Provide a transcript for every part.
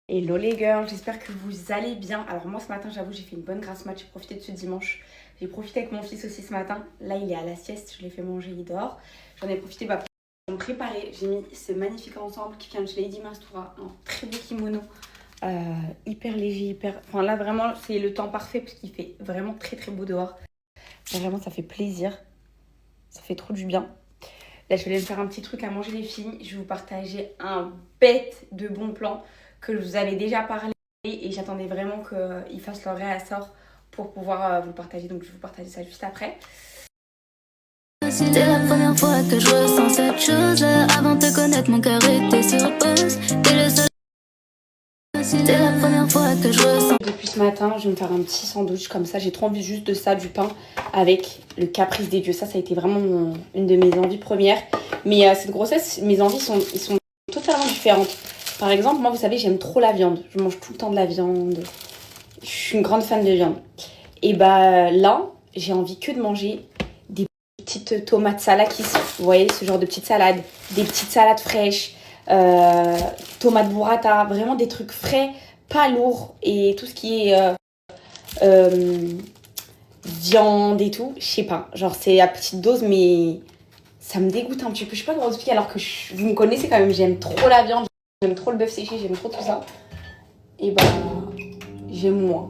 Hello les girls, j'espère que vous allez bien. Alors moi ce matin j'avoue j'ai fait une bonne grasse mat, j'ai profité de ce dimanche. J'ai profité avec mon fils aussi ce matin. Là il est à la sieste, je l'ai fait manger, il dort. J'en ai profité pour me préparer. J'ai mis ce magnifique ensemble qui vient de chez Lady Mastura, un très beau kimono. Hyper léger, hyper... Enfin là vraiment c'est le temps parfait parce qu'il fait vraiment très très beau dehors. Vraiment ça fait plaisir, ça fait trop du bien. Là, je vais aller me faire un petit truc à manger les filles. Je vais vous partager un bête de bon plan que je vous avais déjà parlé et j'attendais vraiment qu'ils fassent leur réassort pour pouvoir vous le partager. Donc, je vais vous partager ça juste après. C'était la première fois que je ressens cette chose. Avant de te connaître, mon cœur était sur pause. T'es le seul. C'était la première fois que je ressens. Depuis ce matin, je vais me faire un petit sandwich comme ça. J'ai trop envie juste de ça, du pain avec le caprice des dieux. Ça a été vraiment une de mes envies premières. Mais cette grossesse, mes envies sont totalement différentes. Par exemple, moi, vous savez, j'aime trop la viande. Je mange tout le temps de la viande. Je suis une grande fan de viande. Et bah là, j'ai envie que de manger des petites tomates salakis. Vous voyez, ce genre de petites salades. Des petites salades fraîches. Tomates burrata. Vraiment des trucs frais, pas lourds. Et tout ce qui est viande et tout, je sais pas. Genre, c'est à petite dose, mais ça me dégoûte un petit peu. Je sais pas comment expliquer, alors que vous me connaissez quand même. J'aime trop la viande. J'aime trop le bœuf séché. J'aime trop tout ça. Et bah, j'aime moins.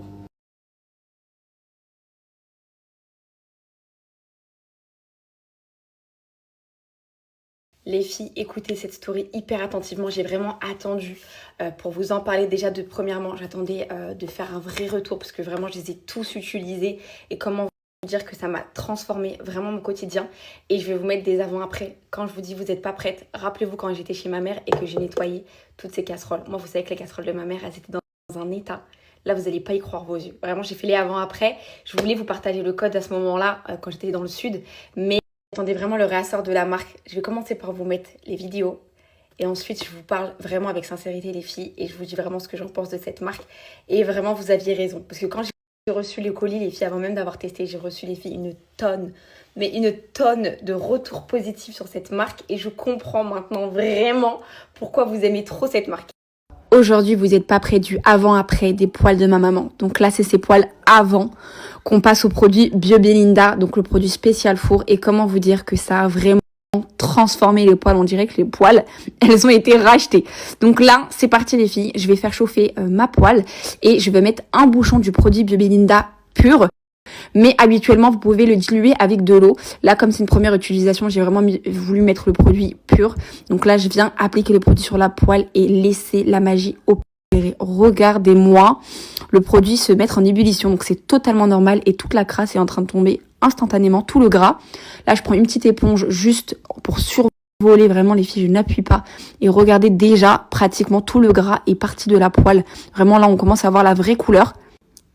Les filles, écoutez cette story hyper attentivement. J'ai vraiment attendu pour vous en parler. Déjà, premièrement, j'attendais de faire un vrai retour parce que vraiment, je les ai tous utilisés. Et comment vous dire que ça m'a transformé vraiment mon quotidien. Et je vais vous mettre des avant-après. Quand je vous dis vous n'êtes pas prête, rappelez-vous quand j'étais chez ma mère et que j'ai nettoyé toutes ces casseroles. Moi, vous savez que les casseroles de ma mère, elles étaient dans un état. Là, vous n'allez pas y croire vos yeux. Vraiment, j'ai fait les avant-après. Je voulais vous partager le code à ce moment-là, quand j'étais dans le sud. Mais attendez vraiment le réassort de la marque. Je vais commencer par vous mettre les vidéos et ensuite je vous parle vraiment avec sincérité les filles et je vous dis vraiment ce que j'en pense de cette marque. Et vraiment vous aviez raison parce que quand j'ai reçu le colis les filles, avant même d'avoir testé, j'ai reçu les filles une tonne de retours positifs sur cette marque et je comprends maintenant vraiment pourquoi vous aimez trop cette marque. Aujourd'hui, vous n'êtes pas près du avant-après des poils de ma maman. Donc là, c'est ces poils avant qu'on passe au produit Bio Belinda, donc le produit spécial four. Et comment vous dire que ça a vraiment transformé les poils. On dirait que les poils, elles ont été rachetées. Donc là, c'est parti les filles. Je vais faire chauffer ma poêle et je vais mettre un bouchon du produit Bio Belinda pur. Mais habituellement, vous pouvez le diluer avec de l'eau. Là, comme c'est une première utilisation, j'ai vraiment voulu mettre le produit pur. Donc là, je viens appliquer le produit sur la poêle et laisser la magie opérer. Regardez-moi le produit se mettre en ébullition. Donc c'est totalement normal et toute la crasse est en train de tomber instantanément, tout le gras. Là, je prends une petite éponge juste pour survoler vraiment les filles, je n'appuie pas. Et regardez déjà, pratiquement tout le gras est parti de la poêle. Vraiment là, on commence à voir la vraie couleur.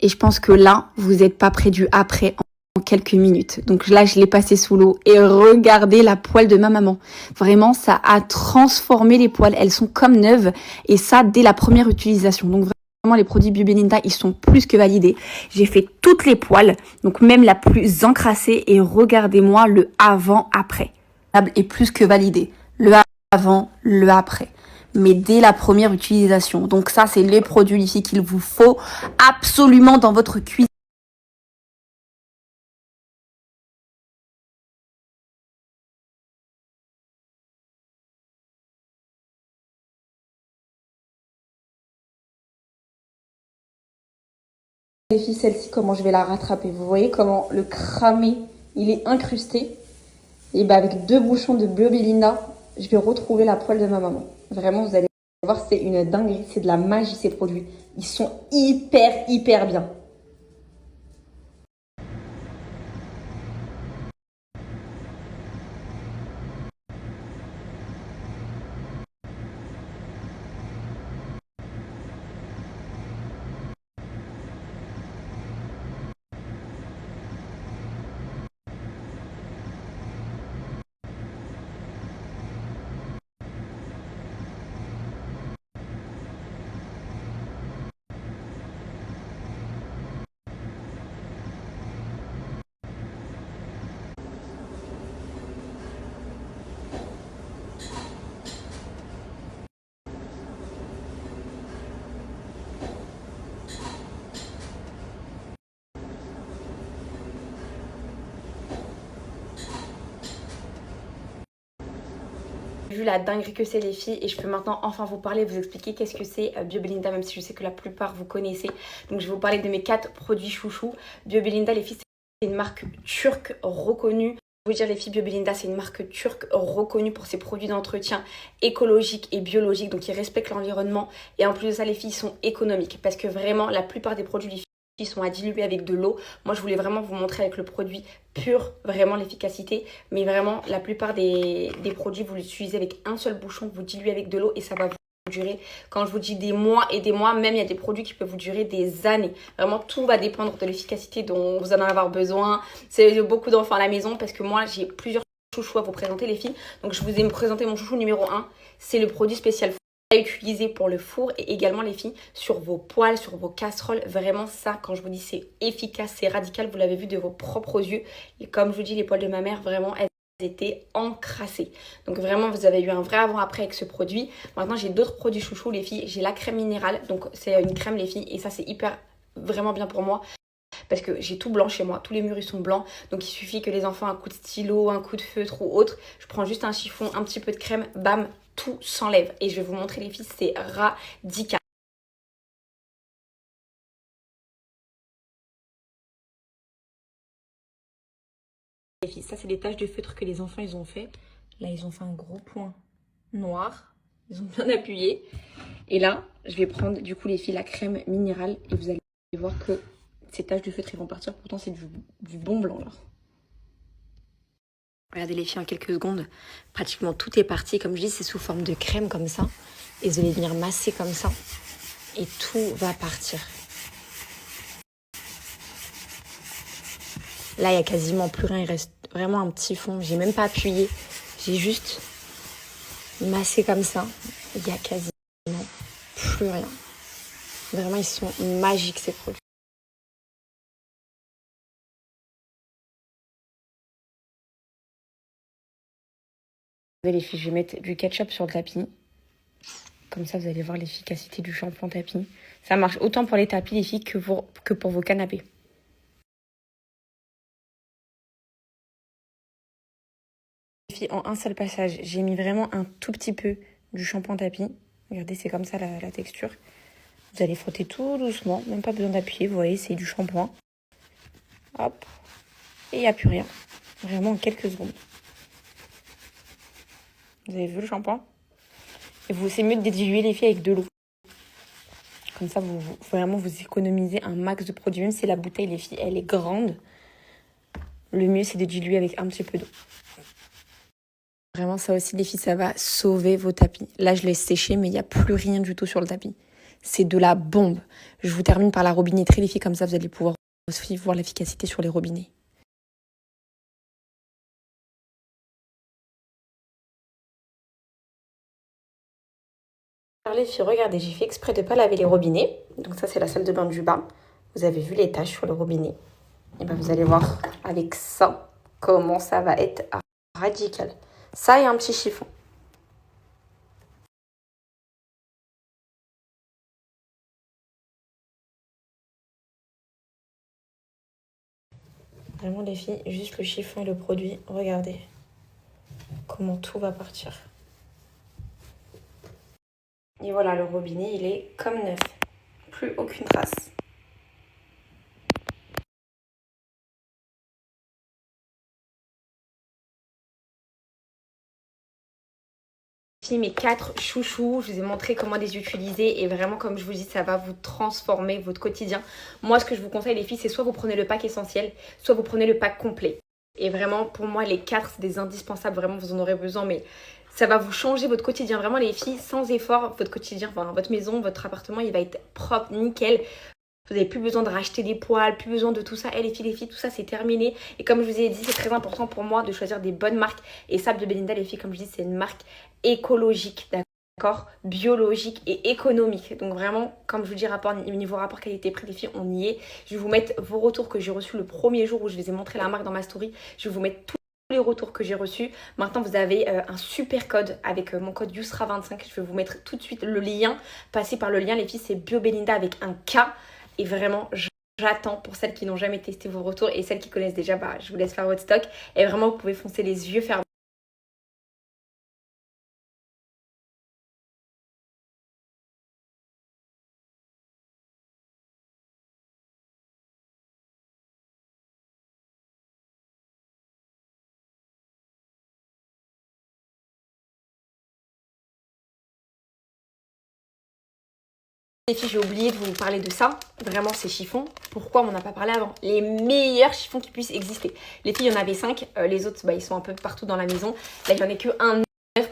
Et je pense que là, vous n'êtes pas près du après en quelques minutes. Donc là, je l'ai passé sous l'eau. Et regardez la poêle de ma maman. Vraiment, ça a transformé les poêles. Elles sont comme neuves. Et ça, dès la première utilisation. Donc vraiment, les produits Bio Belinda, ils sont plus que validés. J'ai fait toutes les poêles. Donc même la plus encrassée. Et regardez-moi le avant-après. Et plus que validé. Le avant, le après. Mais dès la première utilisation. Donc ça, c'est les produits ici qu'il vous faut absolument dans votre cuisine. Les filles, celle-ci, comment je vais la rattraper. Vous voyez comment le cramé, il est incrusté. Et bah avec 2 bouchons de Bio Belinda, je vais retrouver la poêle de ma maman. Vraiment, vous allez voir, c'est une dinguerie. C'est de la magie, ces produits. Ils sont hyper bien. vu la dinguerie que c'est les filles et je peux maintenant enfin vous parler, vous expliquer qu'est-ce que c'est Bio Belinda, même si je sais que la plupart vous connaissez. Donc je vais vous parler de mes 4 produits chouchous. Bio Belinda les filles, c'est une marque turque reconnue. Je veux dire les filles, Bio Belinda c'est une marque turque reconnue pour ses produits d'entretien écologiques et biologiques, donc ils respectent l'environnement et en plus de ça les filles sont économiques parce que vraiment la plupart des produits des filles sont à diluer avec de l'eau. Moi je voulais vraiment vous montrer avec le produit pur vraiment l'efficacité, mais vraiment la plupart des produits vous l'utilisez avec un seul bouchon, vous diluez avec de l'eau et ça va vous durer, quand je vous dis des mois et des mois, même il y a des produits qui peuvent vous durer des années. Vraiment tout va dépendre de l'efficacité dont vous en avez besoin. C'est beaucoup d'enfants à la maison parce que moi j'ai plusieurs chouchous à vous présenter les filles, donc je vous ai présenté mon chouchou numéro 1, c'est le produit spécial à utiliser pour le four et également les filles sur vos poêles, sur vos casseroles. Vraiment ça, quand je vous dis c'est efficace, c'est radical, vous l'avez vu de vos propres yeux. Et comme je vous dis, les poêles de ma mère, vraiment elles étaient encrassées. Donc vraiment vous avez eu un vrai avant-après avec ce produit. Maintenant j'ai d'autres produits chouchous les filles. J'ai la crème minérale, donc c'est une crème les filles et ça c'est hyper vraiment bien pour moi. Parce que j'ai tout blanc chez moi, tous les murs ils sont blancs. Donc il suffit que les enfants aient un coup de stylo, un coup de feutre ou autre. Je prends juste un chiffon, un petit peu de crème, bam, tout s'enlève. Et je vais vous montrer les filles, c'est radical. Les filles, ça c'est des taches de feutre que les enfants ils ont fait. Là ils ont fait un gros point noir. Ils ont bien appuyé. Et là, je vais prendre du coup les filles la crème minérale. Et vous allez voir que ces taches de feutre ils vont partir. Pourtant c'est du bon blanc là. Regardez les filles en quelques secondes, pratiquement tout est parti. Comme je dis, c'est sous forme de crème comme ça. Et vous allez venir masser comme ça. Et tout va partir. Là, il n'y a quasiment plus rien. Il reste vraiment un petit fond. J'ai même pas appuyé. J'ai juste massé comme ça. Il n'y a quasiment plus rien. Vraiment, ils sont magiques ces produits. Les filles, je vais mettre du ketchup sur le tapis. Comme ça, vous allez voir l'efficacité du shampoing tapis. Ça marche autant pour les tapis, les filles, que pour vos canapés. Les filles, en un seul passage, j'ai mis vraiment un tout petit peu du shampoing tapis. Regardez, c'est comme ça la texture. Vous allez frotter tout doucement, même pas besoin d'appuyer. Vous voyez, c'est du shampoing. Hop. Et il n'y a plus rien. Vraiment en quelques secondes. Vous avez vu le shampoing? Et c'est mieux de diluer les filles avec de l'eau. Comme ça, vraiment, vous économisez un max de produits. Même si la bouteille, les filles, elle est grande, le mieux, c'est de diluer avec un petit peu d'eau. Vraiment, ça aussi, les filles, ça va sauver vos tapis. Là, je laisse sécher, mais il n'y a plus rien du tout sur le tapis. C'est de la bombe. Je vous termine par la robinetterie, les filles. Comme ça, vous allez pouvoir aussi voir l'efficacité sur les robinets. Alors les filles, regardez, j'ai fait exprès de ne pas laver les robinets. Donc ça, c'est la salle de bain du bas. Vous avez vu les taches sur le robinet. Et bien, vous allez voir avec ça comment ça va être radical. Ça et un petit chiffon. Vraiment les filles, juste le chiffon et le produit, regardez comment tout va partir. Et voilà, le robinet, il est comme neuf. Plus aucune trace. Mes 4 chouchous, je vous ai montré comment les utiliser et vraiment comme je vous dis ça va vous transformer votre quotidien. Moi ce que je vous conseille les filles c'est soit vous prenez le pack essentiel, soit vous prenez le pack complet. Et vraiment pour moi les 4 c'est des indispensables, vraiment vous en aurez besoin mais ça va vous changer votre quotidien. Vraiment les filles sans effort votre quotidien, enfin votre maison, votre appartement il va être propre, nickel. Vous n'avez plus besoin de racheter des poêles, plus besoin de tout ça. Et les filles, tout ça, c'est terminé. Et comme je vous ai dit, c'est très important pour moi de choisir des bonnes marques. Et ça, Bio Belinda, les filles, comme je dis, c'est une marque écologique, d'accord, biologique et économique. Donc vraiment, comme je vous dis, niveau rapport qualité-prix, les filles, on y est. Je vais vous mettre vos retours que j'ai reçus le premier jour où je vous ai montré la marque dans ma story. Je vais vous mettre tous les retours que j'ai reçus. Maintenant, vous avez un super code avec mon code YUSRA25. Je vais vous mettre tout de suite le lien. Passez par le lien, les filles, c'est Bio Belinda avec un K. Et vraiment, j'attends pour celles qui n'ont jamais testé vos retours et celles qui connaissent déjà, je vous laisse faire votre stock. Et vraiment, vous pouvez foncer les yeux fermés. Les filles, j'ai oublié de vous parler de ça. Vraiment, ces chiffons. Pourquoi on n'en a pas parlé avant? Les meilleurs chiffons qui puissent exister. Les filles, il y en avait 5. Les autres, bah, ils sont un peu partout dans la maison. Là, il n'y en a que un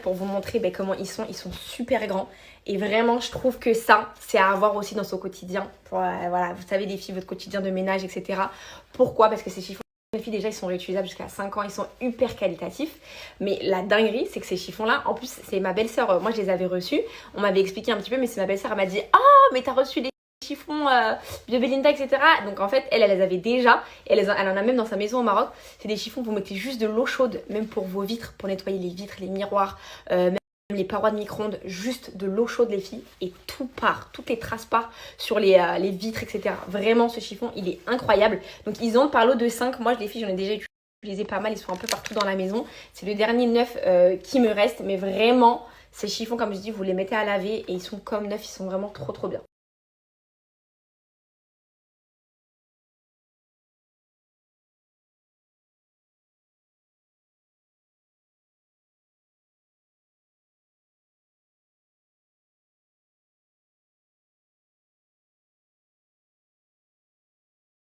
pour vous montrer comment ils sont. Ils sont super grands. Et vraiment, je trouve que ça, c'est à avoir aussi dans son quotidien. Pour, voilà, vous savez, les filles, votre quotidien de ménage, etc. Pourquoi? Parce que ces chiffons, les filles, déjà, ils sont réutilisables jusqu'à 5 ans. Ils sont hyper qualitatifs. Mais la dinguerie, c'est que ces chiffons-là, en plus, c'est ma belle-sœur. Moi, je les avais reçus. On m'avait expliqué un petit peu, mais c'est ma belle-sœur. Elle m'a dit « Ah, mais t'as reçu les chiffons de Belinda, etc. » Donc, en fait, elle les avait déjà. Et elle en a même dans sa maison au Maroc. C'est des chiffons, vous mettez juste de l'eau chaude, même pour vos vitres, pour nettoyer les vitres, les miroirs, même les parois de micro-ondes, juste de l'eau chaude, les filles, et tout part, toutes les traces partent sur les vitres, etc. Vraiment, ce chiffon, il est incroyable. Donc, ils ont par lot de 5. Moi, les filles, j'en ai déjà utilisé pas mal. Ils sont un peu partout dans la maison. C'est le dernier neuf qui me reste. Mais vraiment, ces chiffons, comme je dis, vous les mettez à laver et ils sont comme neufs. Ils sont vraiment trop, trop bien.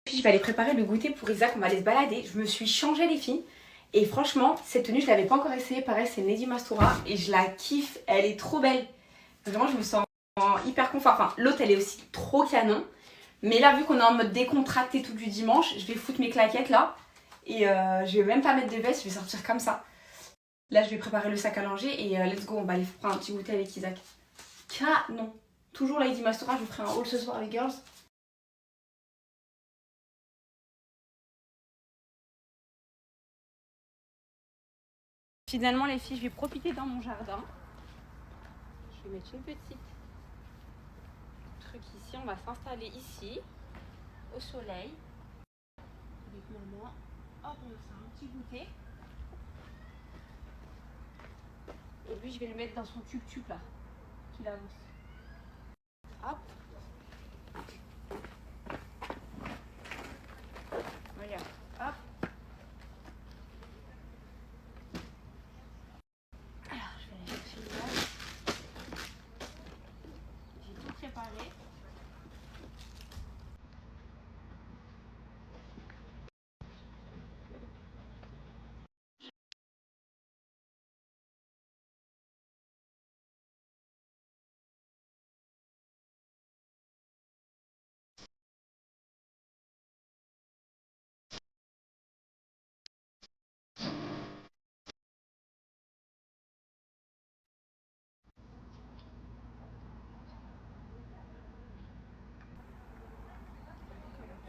Puis je vais aller préparer le goûter pour Isaac, on va aller se balader. Je me suis changée les filles. Et franchement, cette tenue, je ne l'avais pas encore essayée. Pareil, c'est Nedi Mastoura et je la kiffe. Elle est trop belle. Vraiment, je me sens hyper confort. Enfin, l'autre, elle est aussi trop canon. Mais là, vu qu'on est en mode décontracté tout du dimanche, je vais foutre mes claquettes là. Et je vais même pas mettre de veste, je vais sortir comme ça. Là, je vais préparer le sac à langer et let's go, on va aller prendre un petit goûter avec Isaac. Non. Toujours Lady Mastora, je vous ferai un haul ce soir avec Girls. Finalement, les filles, je vais profiter dans mon jardin. Je vais mettre une petite truc ici. On va s'installer ici, au soleil, avec maman. Hop, on va faire un petit goûter. Et puis, je vais le mettre dans son tube là, qu'il avance. Hop. Regarde, hop. Alors, je vais aller chercher le gaz. J'ai tout préparé.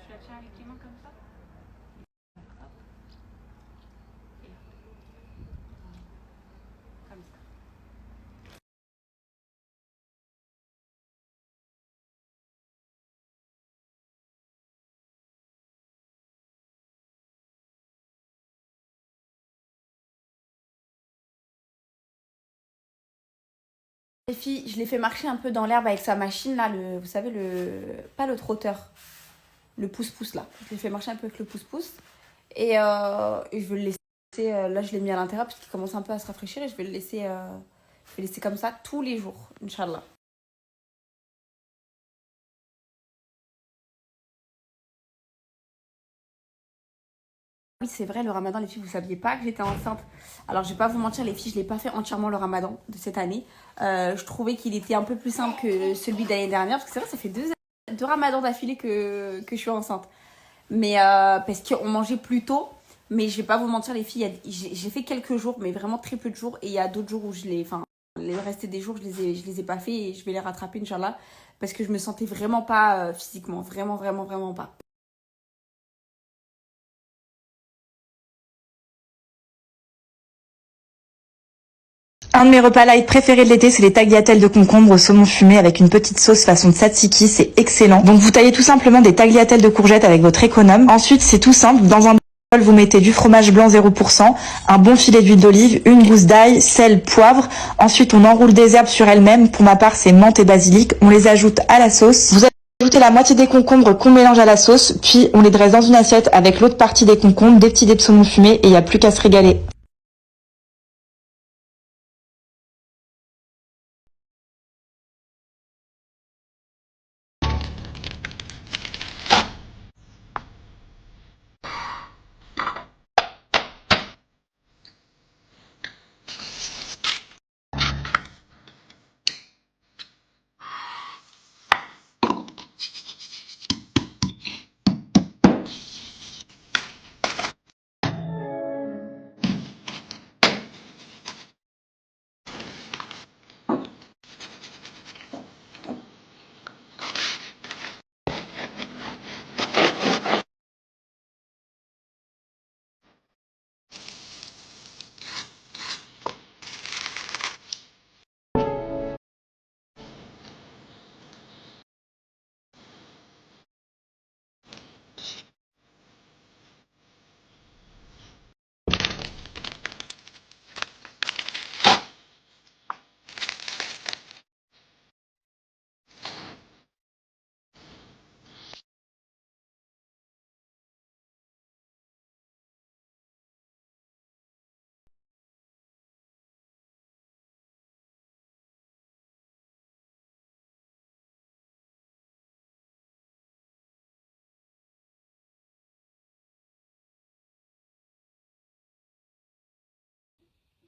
Je la tiens avec les mains comme ça. Hop. Et là. Comme ça. Les filles, je l'ai fait marcher un peu dans l'herbe avec sa machine là, vous savez, pas le trotteur, le pouce-pouce là. Je l'ai fait marcher un peu avec le pouce-pouce. Et je vais le laisser, là je l'ai mis à l'intérieur parce qu'il commence un peu à se rafraîchir et je vais le laisser comme ça tous les jours, Inch'Allah. Oui, c'est vrai, le ramadan, les filles, vous saviez pas que j'étais enceinte. Alors, je vais pas vous mentir, les filles, je l'ai pas fait entièrement le ramadan de cette année. Je trouvais qu'il était un peu plus simple que celui de l'année dernière. Parce que c'est vrai, ça fait deux ramadans d'affilée que je suis enceinte. Mais parce qu'on mangeait plus tôt. Mais je vais pas vous mentir, les filles, j'ai fait quelques jours, mais vraiment très peu de jours. Et il y a d'autres jours où enfin, les restés des jours, je les ai pas fait et je vais les rattraper, Inch'Allah. Parce que je me sentais vraiment pas physiquement. Vraiment, vraiment, vraiment pas. Un de mes repas light préférés de l'été, c'est les tagliatelles de concombre au saumon fumé avec une petite sauce façon tzatziki, c'est excellent. Donc vous taillez tout simplement des tagliatelles de courgettes avec votre économe. Ensuite, c'est tout simple, dans un bol, vous mettez du fromage blanc 0%, un bon filet d'huile d'olive, une gousse d'ail, sel, poivre. Ensuite, on enroule des herbes sur elles-mêmes. Pour ma part, c'est menthe et basilic. On les ajoute à la sauce. Vous ajoutez la moitié des concombres qu'on mélange à la sauce, puis on les dresse dans une assiette avec l'autre partie des concombres, des petits dés de saumon fumé et il n'y a plus qu'à se régaler.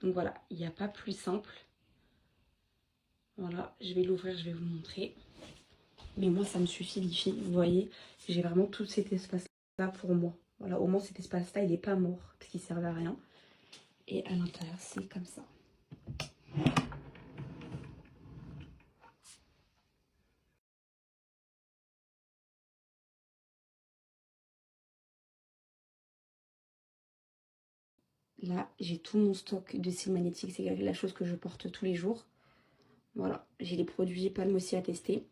Donc voilà, il n'y a pas plus simple. Voilà, je vais l'ouvrir, je vais vous montrer. Mais moi, ça me suffit, les filles. Vous voyez, j'ai vraiment tout cet espace-là pour moi. Voilà, au moins cet espace-là, il n'est pas mort, parce qu'il ne servait à rien. Et à l'intérieur, c'est comme ça. Là, j'ai tout mon stock de cils magnétiques. C'est la chose que je porte tous les jours. Voilà, j'ai les produits Palm aussi à tester.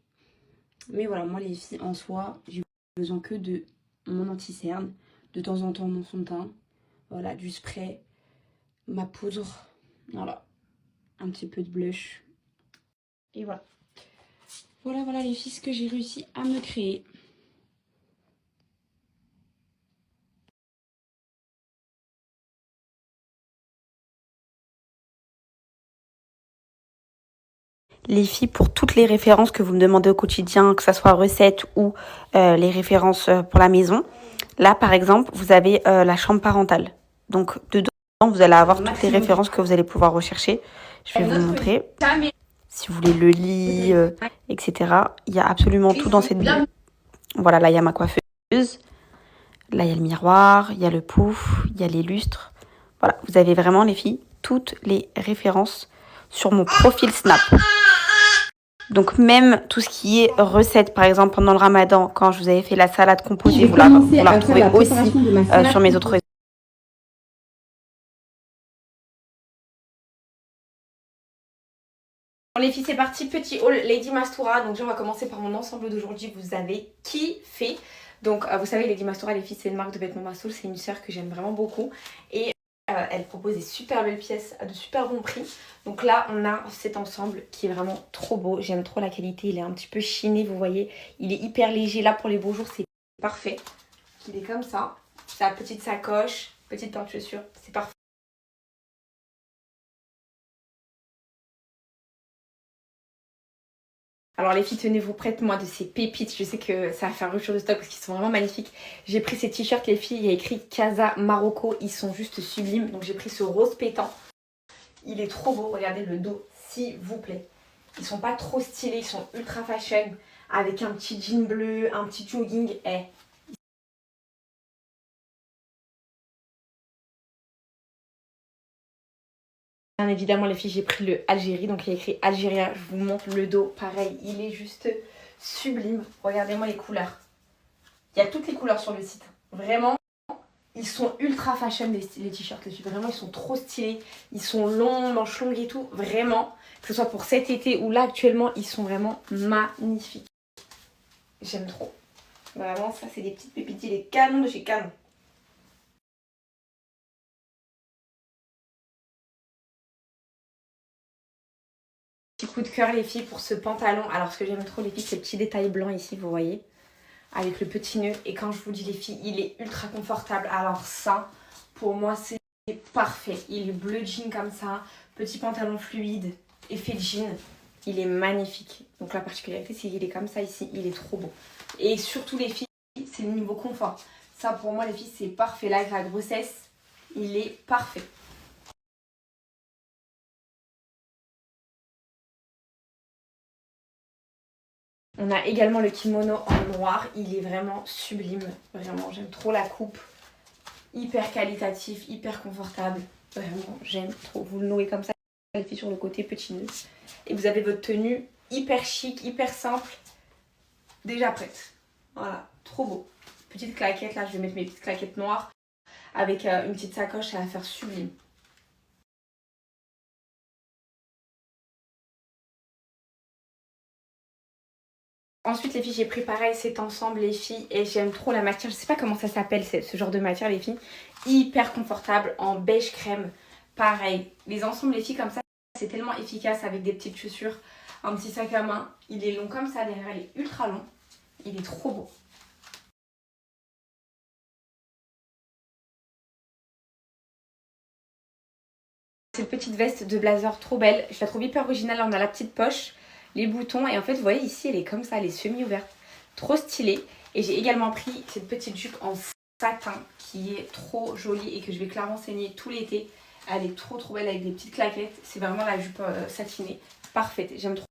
Mais voilà, moi les filles, en soi, j'ai besoin que de mon anti-cerne, de temps en temps mon fond de teint, voilà, du spray, ma poudre, voilà, un petit peu de blush. Et voilà. Voilà les filles, ce que j'ai réussi à me créer. Les filles, pour toutes les références que vous me demandez au quotidien, que ce soit recettes ou les références pour la maison, là par exemple, vous avez la chambre parentale. Donc dedans, vous allez avoir toutes les références que vous allez pouvoir rechercher. Je vais vous montrer. Si vous voulez le lit, etc. Il y a absolument tout dans cette bulle. Voilà, là il y a ma coiffeuse. Là il y a le miroir, il y a le pouf, il y a les lustres. Voilà, vous avez vraiment les filles, toutes les références sur mon profil Snap. Donc même tout ce qui est recettes, par exemple pendant le ramadan, quand je vous avais fait la salade composée, vous la retrouvez aussi sur mes autres réseaux. Bon les filles, c'est parti, petit haul Lady Mastura. Donc déjà on va commencer par mon ensemble d'aujourd'hui, vous avez kiffé. Donc vous savez, Lady Mastura, les filles, c'est une marque de vêtements Mastoul, c'est une sœur que j'aime vraiment beaucoup. Et elle propose des super belles pièces à de super bons prix. Donc là, on a cet ensemble qui est vraiment trop beau. J'aime trop la qualité. Il est un petit peu chiné, vous voyez. Il est hyper léger. Là, pour les beaux jours, c'est parfait. Il est comme ça. Sa petite sacoche, petite paire de chaussures. C'est parfait. Alors les filles, tenez-vous prêtes, moi, de ces pépites. Je sais que ça va faire rupture de stock parce qu'ils sont vraiment magnifiques. J'ai pris ces t-shirts, les filles. Il y a écrit Casa Marocco. Ils sont juste sublimes. Donc j'ai pris ce rose pétant. Il est trop beau. Regardez le dos, s'il vous plaît. Ils sont pas trop stylés. Ils sont ultra fashion. Avec un petit jean bleu, un petit jogging. Bien évidemment les filles, j'ai pris le Algérie, donc il y a écrit Algérien, je vous montre le dos, pareil, il est juste sublime. Regardez-moi les couleurs. Il y a toutes les couleurs sur le site. Vraiment, ils sont ultra fashion les t-shirts, les filles. Vraiment, ils sont trop stylés. Ils sont longs, manches longues et tout. Vraiment, que ce soit pour cet été ou là actuellement, ils sont vraiment magnifiques. J'aime trop. Vraiment, ça c'est des petites pépites, les canons de chez Canon. Petit coup de cœur les filles pour ce pantalon. Alors ce que j'aime trop les filles, c'est le petit détail blanc ici, vous voyez, avec le petit nœud. Et quand je vous dis les filles, il est ultra confortable. Alors ça, pour moi, c'est parfait. Il est bleu jean comme ça, petit pantalon fluide, effet jean. Il est magnifique. Donc la particularité, c'est qu'il est comme ça ici. Il est trop beau. Et surtout les filles, c'est le niveau confort. Ça pour moi les filles, c'est parfait. Là avec la grossesse, il est parfait. On a également le kimono en noir, il est vraiment sublime, vraiment j'aime trop la coupe, hyper qualitatif, hyper confortable, vraiment j'aime trop. Vous le nouez comme ça, les filles sur le côté, petit nœud. Et vous avez votre tenue hyper chic, hyper simple, déjà prête. Voilà, trop beau. Petite claquette, là je vais mettre mes petites claquettes noires avec une petite sacoche, ça va faire sublime. Ensuite les filles, j'ai pris pareil cet ensemble les filles et j'aime trop la matière, je sais pas comment ça s'appelle ce genre de matière les filles, hyper confortable en beige crème, pareil. Les ensembles les filles comme ça, c'est tellement efficace avec des petites chaussures, un petit sac à main, il est long comme ça, derrière il est ultra long, il est trop beau. Cette petite veste de blazer trop belle, je la trouve hyper originale, on a la petite poche, les boutons et en fait vous voyez ici elle est comme ça, elle est semi-ouverte, trop stylée. Et j'ai également pris cette petite jupe en satin qui est trop jolie et que je vais clairement saigner tout l'été. Elle est trop trop belle avec des petites claquettes. C'est vraiment la jupe satinée. Parfaite, j'aime trop.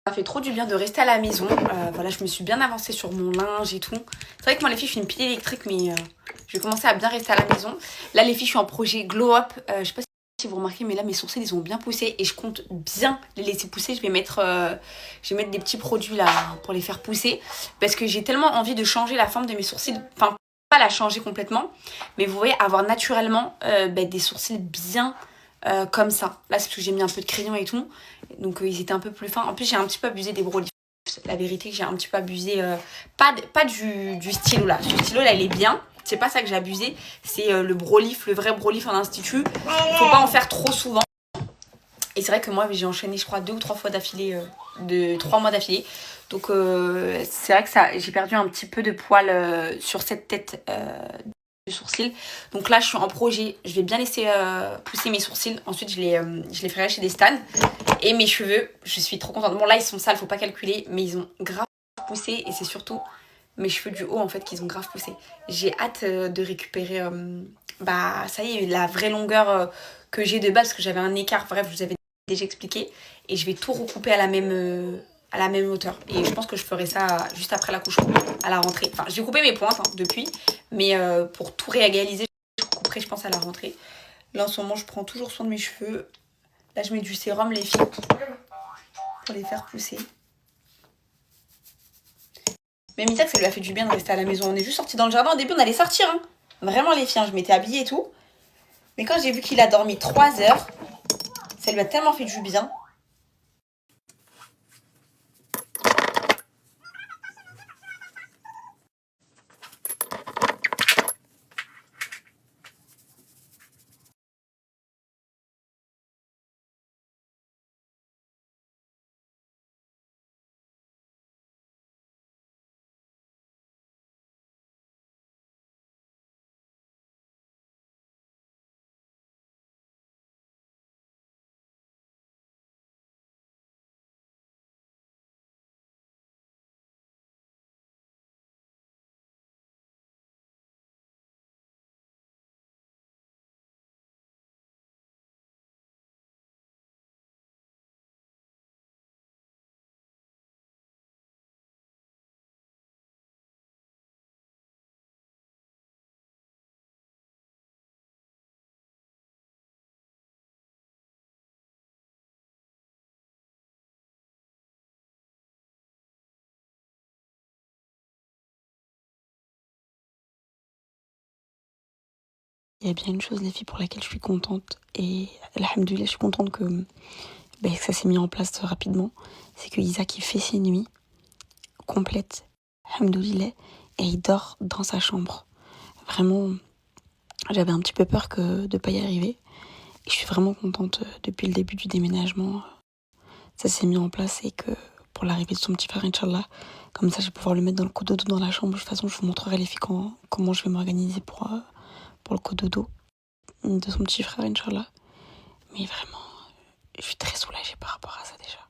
Ça fait trop du bien de rester à la maison. Voilà, je me suis bien avancée sur mon linge et tout. C'est vrai que moi les filles, je suis une pile électrique, mais je vais commencer à bien rester à la maison. Là les filles, je suis en projet Glow Up. Je sais pas si vous remarquez, mais là mes sourcils ils ont bien poussé et je compte bien les laisser pousser. Je vais mettre des petits produits là pour les faire pousser parce que j'ai tellement envie de changer la forme de mes sourcils. Enfin, pas la changer complètement, mais vous voyez, avoir naturellement des sourcils bien comme ça. Là c'est parce que j'ai mis un peu de crayon et tout, donc ils étaient un peu plus fins. En plus j'ai un petit peu abusé des Brow Lift. La vérité que j'ai un petit peu abusé, pas du stylo là. Ce stylo là il est bien, c'est pas ça que j'ai abusé, c'est le Brow Lift, le vrai Brow Lift en institut. Faut pas en faire trop souvent. Et c'est vrai que moi j'ai enchaîné je crois 2 ou 3 fois d'affilée, de 3 mois d'affilée. Donc c'est vrai que j'ai perdu un petit peu de poil sur cette tête de sourcils. Donc là je suis en projet, je vais bien laisser pousser mes sourcils. Ensuite je les ferai chez des stans. Et mes cheveux, je suis trop contente. Bon là ils sont sales, faut pas calculer, mais ils ont grave poussé. Et c'est surtout mes cheveux du haut en fait qu'ils ont grave poussé. J'ai hâte de récupérer ça y est, la vraie longueur que j'ai de base, parce que j'avais un écart, bref je vous avais déjà expliqué. Et je vais tout recouper à la même hauteur. Et je pense que je ferai ça juste après l'accouchement, à la rentrée. Enfin j'ai coupé mes pointes depuis, mais pour tout réégaliser, je couperai je pense à la rentrée. Là en ce moment je prends toujours soin de mes cheveux. Là je mets du sérum les filles pour les faire pousser. Même Isaac, ça lui a fait du bien de rester à la maison. On est juste sortis dans le jardin. Au début, on allait sortir. Hein. Vraiment, les filles, je m'étais habillée et tout. Mais quand j'ai vu qu'il a dormi 3 heures, ça lui a tellement fait du bien. Il y a bien une chose, les filles, pour laquelle je suis contente, et alhamdoulilah, je suis contente que ça s'est mis en place rapidement, c'est que Isaac, il fait ses nuits complètes, alhamdoulilah, et il dort dans sa chambre. Vraiment, j'avais un petit peu peur de ne pas y arriver, et je suis vraiment contente depuis le début du déménagement. Ça s'est mis en place et que pour l'arrivée de son petit frère, Inch'Allah, comme ça, je vais pouvoir le mettre dans le cododo dans la chambre. De toute façon, je vous montrerai les filles comment je vais m'organiser pour le cododo de son petit frère, Inch'Allah. Mais vraiment, je suis très soulagée par rapport à ça déjà.